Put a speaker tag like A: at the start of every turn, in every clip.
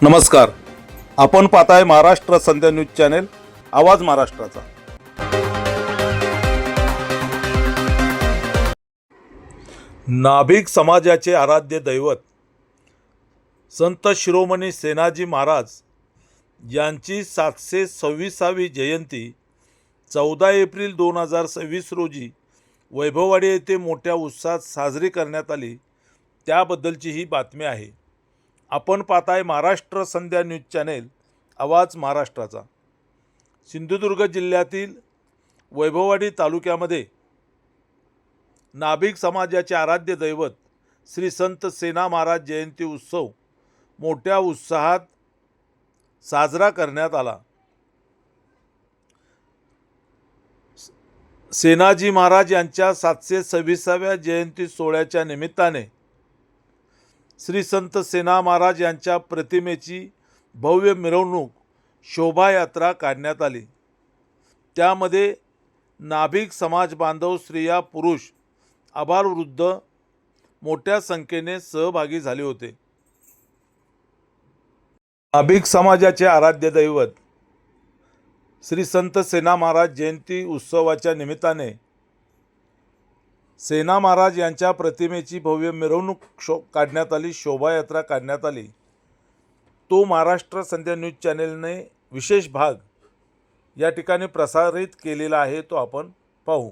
A: नमस्कार, आपण पाहताय महाराष्ट्र संध्या न्यूज चॅनेल, आवाज महाराष्ट्राचा। नाभिक समाजाचे आराध्य दैवत संत शिरोमणी सेनाजी महाराज यांची 726वी जयंती 14 एप्रिल 2026 रोजी वैभववाडी येथे मोठ्या उत्साहात साजरी करण्यात आली, त्याबद्दलची ही बातमी आहे। आपण पाहताय महाराष्ट्र संध्या न्यूज चॅनेल, आवाज महाराष्ट्राचा। सिंधुदुर्ग जिल्ह्यातील वैभववाडी तालुक्यामध्ये नाभिक समाजाचे आराध्य दैवत श्री संत सेना महाराज जयंती उत्सव मोठ्या उत्साहात साजरा करण्यात आला। सेनाजी महाराज यांच्या 726व्या जयंती सोहळ्याच्या निमित्ताने श्री संत सेना महाराज यांच्या प्रतिमेची भव्य मिरवणूक शोभायात्रा काढण्यात आली। त्यामध्ये नाभिक समाज बांधव, स्त्रिया, पुरुष, आबालवृद्ध मोठ्या संख्येने सहभागी झाले होते। नाभिक समाजाचे आराध्य दैवत श्री संत सेना महाराज जयंती उत्सवाच्या निमित्ताने सेना महाराज यांच्या प्रतिमेची भव्य मिरवणूक काढण्यात आली, शोभायात्रा काढण्यात आली। तो महाराष्ट्र संध्या न्यूज चॅनेलने विशेष भाग या ठिकाणी प्रसारित केलेला आहे, तो आपण पाहू।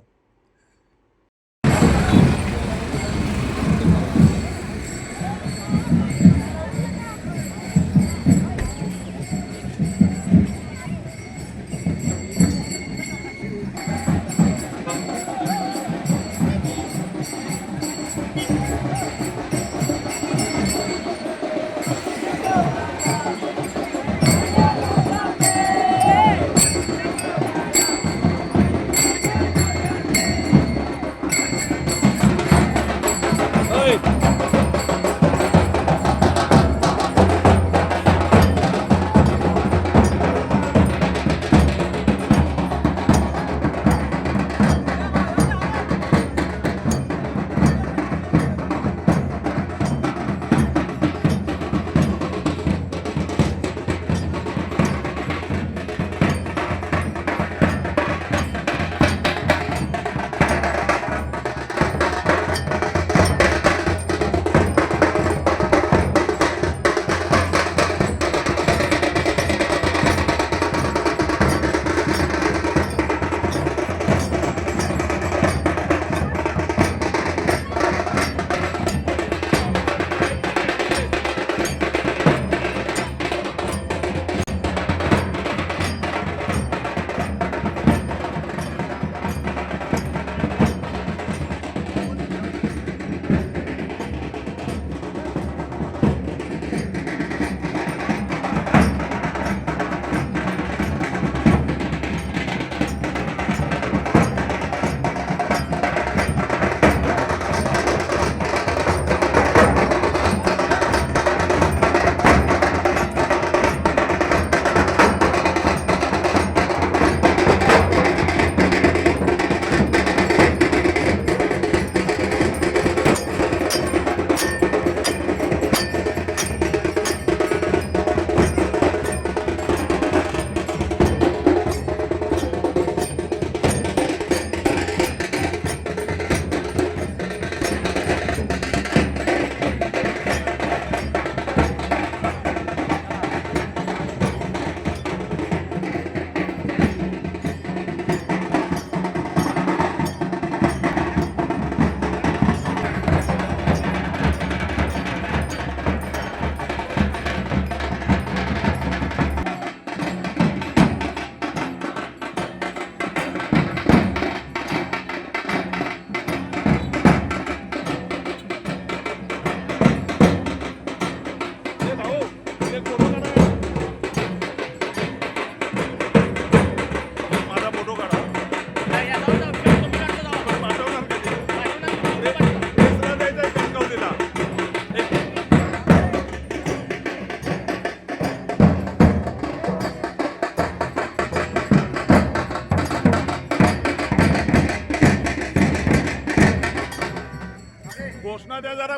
A: घोषणा द्या, जरा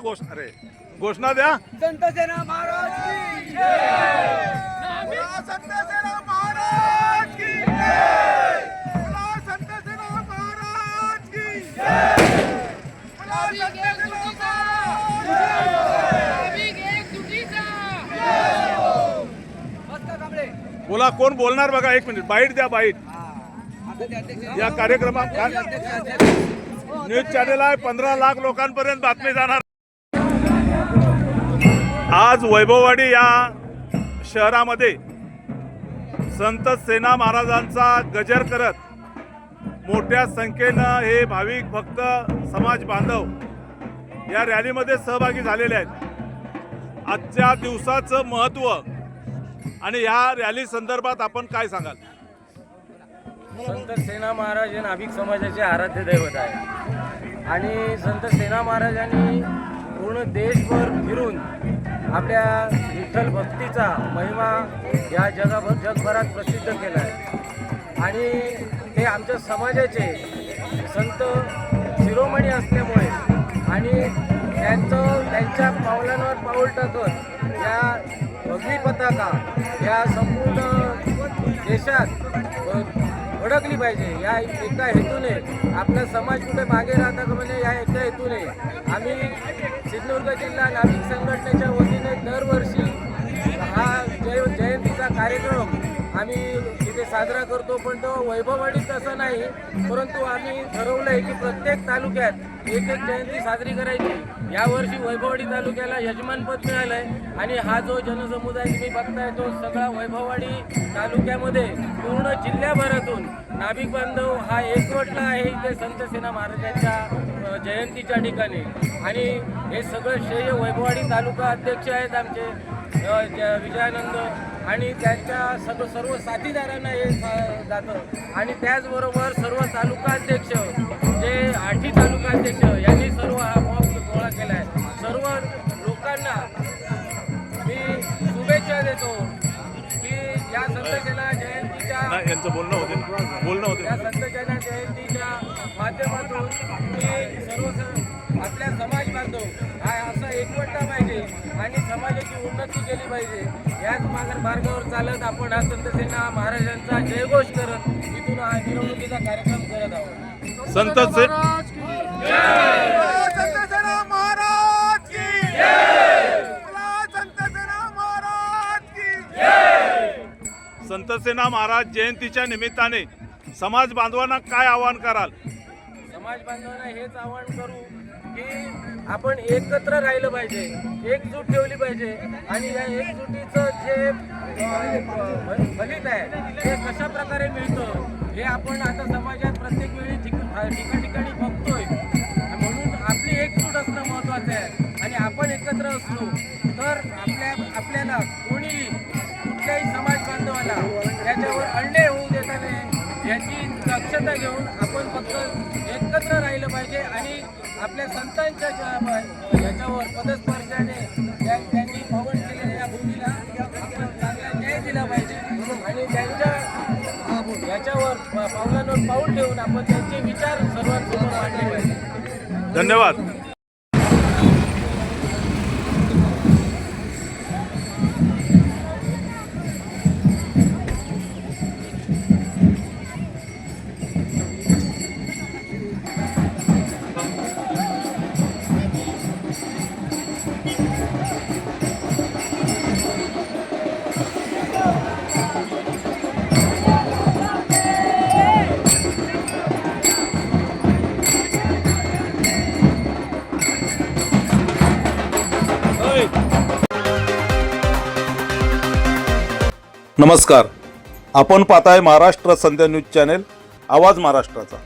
A: घोषणा द्या।
B: संत सेना महाराज की बोला संत सेना महाराज की जय। बोला संत सेना महाराज की जय। बोला संत सेना
A: बोला, कोण बोलणार बघा, एक मिनिट बाईट द्या, बाईट. या कार्यक्रमात न्यूज चॅनल आहे, 15 लाख लोकांपर्यंत बातमी जाणार. आज वैभववाडी या शहरामध्ये संत सेना महाराजांचा गजर करत मोठ्या संख्येनं हे भाविक भक्त समाज बांधव या रॅलीमध्ये सहभागी झालेले आहेत. आजच्या दिवसाचं महत्त्व आणि ह्या रॅली संदर्भात आपण काय सांगाल?
C: संत सेना महाराज हे नाभिक समाजाचे आराध्य दैवत आहे आणि संत सेना महाराजांनी पूर्ण देशभर फिरून आपल्या विठ्ठल भक्तीचा महिमा या जगभरात प्रसिद्ध केला आहे आणि ते आमच्या समाजाचे संत शिरोमणी असल्यामुळे आणि त्यांच्या पावलांवर पाऊल टाकत या भगवी पताका या संपूर्ण देशात ओळखली पाहिजे. या एका हेतूने आपला समाज कुठे मागे राहता का म्हणजे या एका हेतूने आम्ही सिंधुदुर्ग जिल्हा नाभिक संघटनेच्या वतीने दरवर्षी हा जयंतीचा कार्यक्रम आम्ही इथे साजरा करतो. पण तो वैभववाडीत तसं नाही, परंतु आम्ही ठरवलं आहे की प्रत्येक तालुक्यात एक जयंती साजरी करायची. यावर्षी वैभववाडी तालुक्याला यजमानपद मिळालं आहे आणि हा जो जनसमुदाय तुम्ही बघताय तो सगळा वैभववाडी तालुक्यामध्ये पूर्ण जिल्ह्याभरातून नाभिक बांधव हा एकवटला आहे इथे संत सेना महाराजांच्या जयंतीच्या ठिकाणी. आणि हे सगळं श्रेय वैभववाडी तालुका अध्यक्ष आहेत आमचे विजयानंद आणि त्यांच्या सर्व साथीदारांना हे जातं. आणि त्याचबरोबर सर्व तालुकाध्यक्ष जे 8 तालुकाध्यक्ष यांनी सर्व हा मॉब गोळा केला आहे. सर्व लोकांना मी शुभेच्छा देतो की या संत सेना जयंतीच्या
A: यांचं बोलणं होते
C: या संत सेना जयंतीच्या माध्यमातून मी सर्व आपल्या समाज बांधव हा असा एकवटला पाहिजे आणि समाजाची उन्नती केली पाहिजे. याच मार्गावर चालत आपण हा संत सेना महाराजांचा जयघोष करत इथून हा मिरवणुकीचा कार्यक्रम करत आहोत.
A: संत
B: बोला संत सेना महाराज की जय। बोला संत सेना महाराज की जय।
A: संत सेना महाराज जयंतीच्या निमित्ताने समाज बांधवांना काय आवाहन कराल?
C: समाज बांधवांना हेच आवाहन करू की आपण एकत्र राहिलं पाहिजे, एकजूट ठेवली पाहिजे आणि या एकजुटीचं जे फलित आहे ते कशा प्रकारे मिळतं हे आपण आता समाजात प्रत्येक वेळी ठिकाणी बघतोय. म्हणून आपली एकजूट असणं महत्त्वाचं आहे आणि आपण एकत्र असलो तर आपल्याला कोणीही कुठल्याही समाज बांधवाला त्याच्यावर अन्याय होऊ देता नये याची दक्षता घेऊन आपण फक्त एकत्र राहिलं पाहिजे आणि आपल्या संतांच्या याच्यावर पदस्पर्शाने त्यांनी पावन केलेल्या या भूमीला आपण चांगला न्याय दिला पाहिजे आणि त्यांच्या याच्यावर पावलांवर पाऊल ठेवून आपण त्यांचे विचार सर्वांसमोर मांडले पाहिजे.
A: धन्यवाद. नमस्कार, आपण पाहताय महाराष्ट्र संध्या न्यूज चॅनेल, आवाज महाराष्ट्राचा.